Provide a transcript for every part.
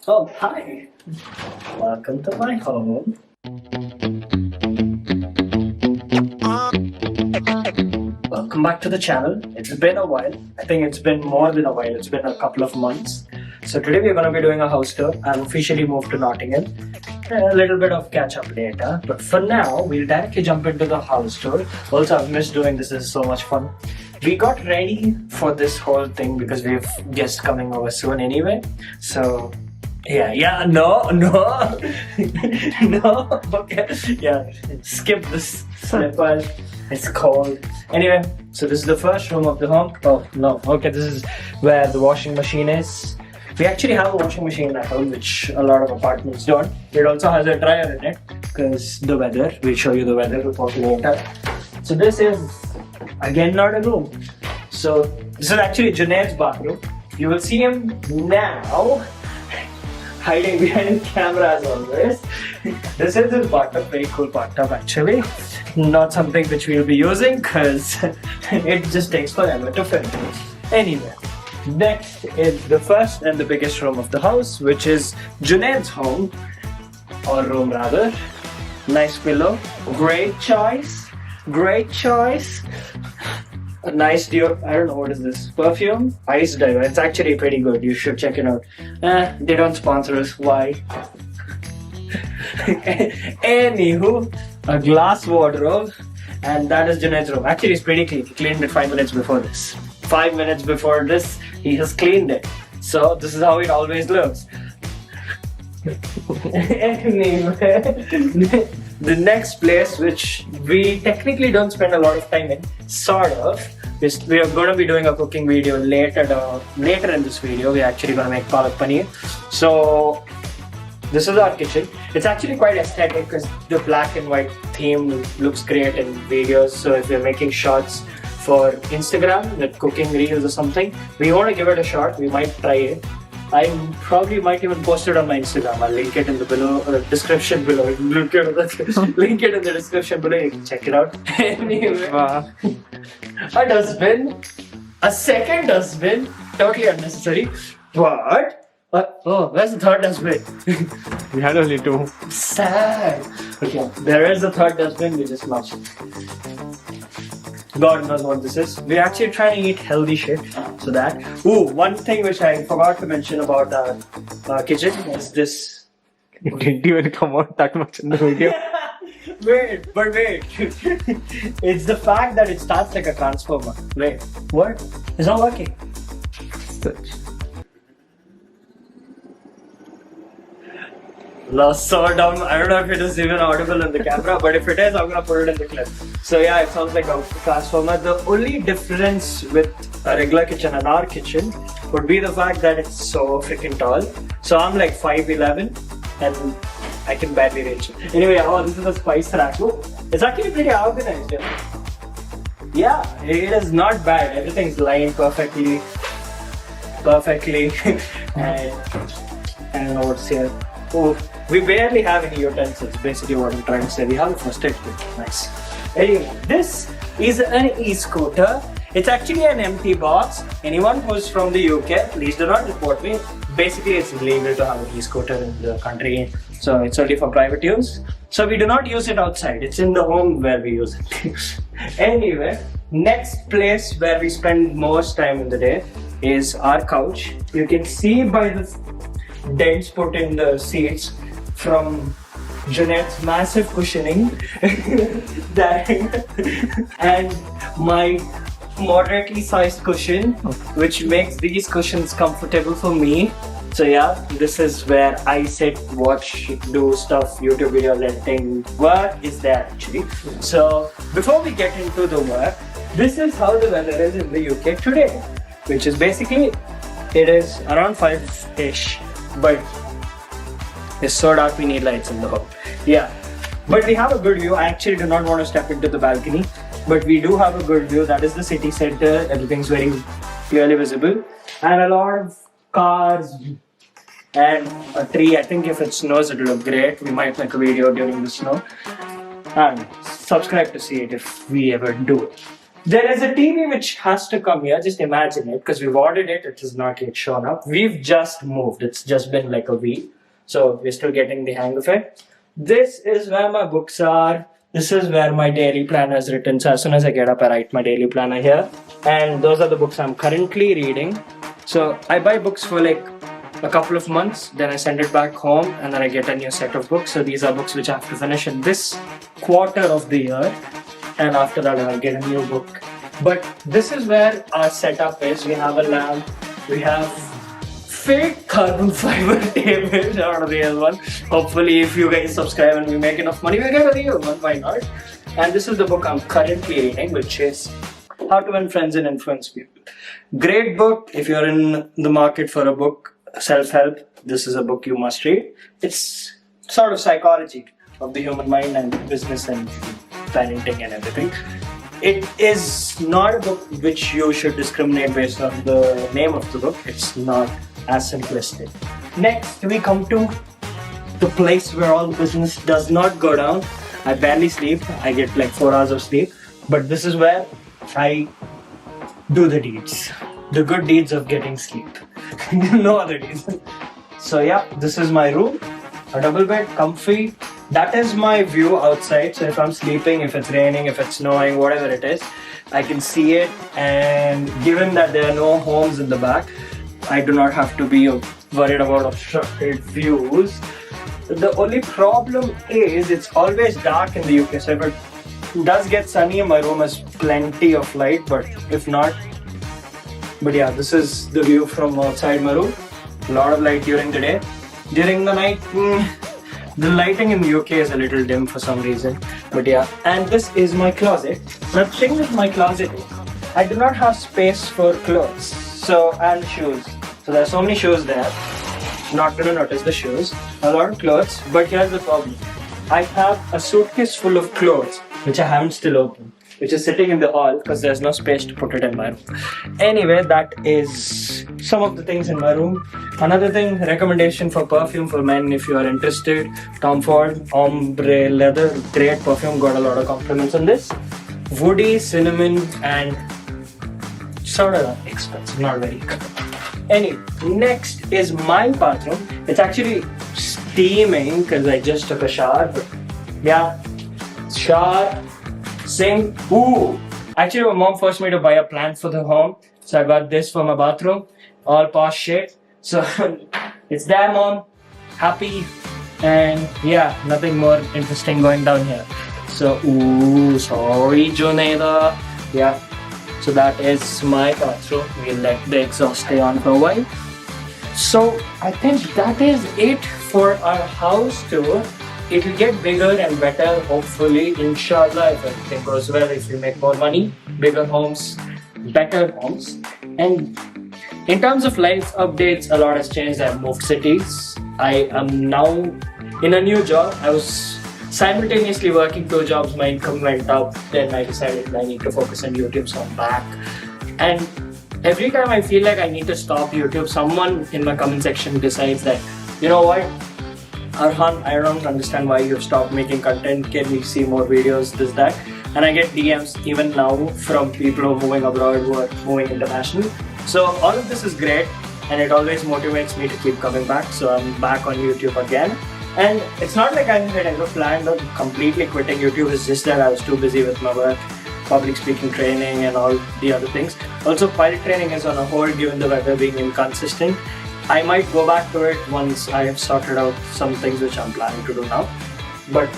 Oh, hi. Welcome to my home. Welcome back to the channel. It's been a while. I think it's been more than a while. It's been a couple of months. So today we're going to be doing a house tour. I've officially moved to Nottingham. A little bit of catch up later. But for now, we'll directly jump into the house tour. Also, I've missed doing this. This is so much fun. We got ready for this whole thing because we have guests coming over soon anyway. So no, no, okay, yeah, skip this slippers, it's cold. Anyway, so this is the first room of the home. Oh, no, okay, this is where the washing machine is. We actually have a washing machine at home, which a lot of apartments don't. It also has a dryer in it, because the weather, we'll show you the weather report later. So this is, again, not a room. So this is actually Junaid's bathroom. You will see him now, hiding behind the camera as always. This is his bathtub, very cool bathtub actually. Not something which we'll be using because it just takes forever to fill. Anyway, next is the first and the biggest room of the house, which is Junaid's home, or room rather. Nice pillow, great choice, great choice. A nice deal. I don't know what is this. Perfume? Ice Diver. It's actually pretty good. You should check it out. They don't sponsor us. Why? Anywho, a glass wardrobe. And that is Junaid's room. Actually, it's pretty clean. He cleaned it 5 minutes before this. 5 minutes before this, he has cleaned it. So, this is how it always looks. Anyway, the next place, which we technically don't spend a lot of time in, sort of, is we are going to be doing a cooking video later in this video. We're actually going to make palak paneer. So this is our kitchen. It's actually quite aesthetic because the black and white theme looks great in videos. So if you're making shots for Instagram, like cooking reels or something, we want to give it a shot. We might try it. I probably might even post it on my Instagram. I'll link it in the description below. Link it in the description below. You can check it out. Anyway, a dustbin, a second dustbin, totally unnecessary. What? Oh, where's the third dustbin? We had only two. Sad. Okay, there is a third dustbin. We just lost it. God knows what this is. We're actually trying to eat healthy shit. So that. Ooh, one thing which I forgot to mention about our kitchen is this. It didn't even come out that much in the video. Wait. It's the fact that it starts like a transformer. Wait, what? It's not working. Such. No, so dumb. I don't know if it is even audible in the camera, but if it is, I'm gonna put it in the clip. So yeah, it sounds like a transformer. The only difference with a regular kitchen and our kitchen would be the fact that it's so freaking tall. So I'm like 5'11" and I can barely reach it. Anyway, oh, this is a spice rack. It's actually pretty organized. Yeah, it is not bad. Everything's lined perfectly. And I don't know what's here. Oh, we barely have any utensils, basically what I'm trying to say. We have a first aid kit. Nice. Anyway, this is an e-scooter. It's actually an empty box. Anyone who's from the UK, please do not report me. Basically, it's illegal to have an e-scooter in the country. So it's only for private use. So we do not use it outside. It's in the home where we use it. Anyway, next place where we spend most time in the day is our couch. You can see by the dents put in the seats from Junaid's massive cushioning and my moderately sized cushion, which makes these cushions comfortable for me. So yeah, this is where I sit, watch, do stuff, YouTube video editing. Work is there actually. So before we get into the work, this is how the weather is in the UK today, which is basically, it is around 5-ish. But it's so dark we need lights in the home. Yeah, but we have a good view. I actually do not want to step into the balcony, but we do have a good view. That is the city center. Everything's very clearly visible, and a lot of cars and a tree. I think if it snows, it'll look great. We might make a video during the snow, and subscribe to see it if we ever do it. There is a TV which has to come here. Just imagine it, because we've ordered it. It has not yet shown up. We've just moved. It's just been like a week. So we're still getting the hang of it. This is where my books are. This is where my daily planner is written. So as soon as I get up, I write my daily planner here. And those are the books I'm currently reading. So I buy books for like a couple of months, then I send it back home, and then I get a new set of books. So these are books which I have to finish in this quarter of the year. And after that, I'll get a new book. But this is where our setup is. We have a lamp. We have fake carbon fiber table, not a real one. Hopefully, if you guys subscribe and we make enough money, we get a real one. Why not? And this is the book I'm currently reading, which is How to Win Friends and Influence People. Great book. If you're in the market for a book, self-help, this is a book you must read. It's sort of psychology of the human mind and business and parenting and everything. It is not a book which you should discriminate based on the name of the book. It's not as simplistic. Next, we come to the place where all the business does not go down. I barely sleep. I get like 4 hours of sleep. But this is where I do the deeds. The good deeds of getting sleep. No other deeds. So yeah, this is my room. A double bed, comfy. That is my view outside. So if I'm sleeping, if it's raining, if it's snowing, whatever it is, I can see it. And given that there are no homes in the back, I do not have to be worried about obstructed views. The only problem is it's always dark in the UK. So if it does get sunny, my room has plenty of light. But if not, but yeah, this is the view from outside my room. A lot of light during the day. During the night, the lighting in the UK is a little dim for some reason. But yeah, and this is my closet. Now the thing with my closet is, I do not have space for clothes. And shoes. So there's so many shoes there. Not gonna notice the shoes. A lot of clothes. But here's the problem. I have a suitcase full of clothes, which I haven't still opened, which is sitting in the hall because there's no space to put it in my room. Anyway, that is some of the things in my room. Another thing, recommendation for perfume for men if you are interested. Tom Ford Ombre Leather, great perfume, got a lot of compliments on this. Woody, cinnamon, and sort of expensive, not very good. Anyway, next is my bathroom. It's actually steaming because I just took a shower. But yeah, shower, sink. Ooh! Actually, my mom forced me to buy a plant for the home. So I got this for my bathroom. All posh shit. So it's there, mom. Happy. And yeah, nothing more interesting going down here. So, ooh, sorry, Junaida. Yeah. So that is my bathroom. We'll let the exhaust stay on for a while. So I think that is it for our house tour. It will get bigger and better, hopefully, inshallah, if everything goes well, if we make more money, bigger homes, better homes. And in terms of life updates, a lot has changed. I've moved cities. I am now in a new job. I was simultaneously working 2 jobs, my income went up, then I decided I need to focus on YouTube, so I'm back. And every time I feel like I need to stop YouTube, someone in my comment section decides that, you know what, Arhan, I don't understand why you've stopped making content, can we see more videos, this, that. And I get DMs even now from people who are moving abroad, who are moving international. So all of this is great and it always motivates me to keep coming back. So I'm back on YouTube again. And it's not like I had ever planned on completely quitting YouTube, it's just that I was too busy with my work, public speaking training and all the other things. Also, pilot training is on a hold given the weather being inconsistent. I might go back to it once I have sorted out some things which I'm planning to do now. But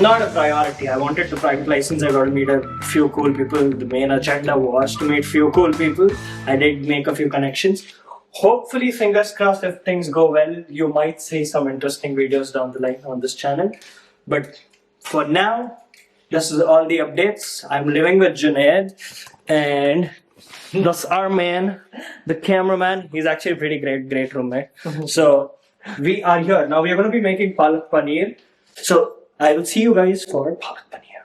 not a priority. I wanted the private license, I got to meet a few cool people. The main agenda was to meet few cool people. I did make a few connections. Hopefully, fingers crossed, if things go well, you might see some interesting videos down the line on this channel. But for now, this is all the updates. I'm living with Junaid and that's our man, the cameraman. He's actually a pretty great roommate. So we are here. Now we are going to be making palak paneer. So I will see you guys for palak paneer.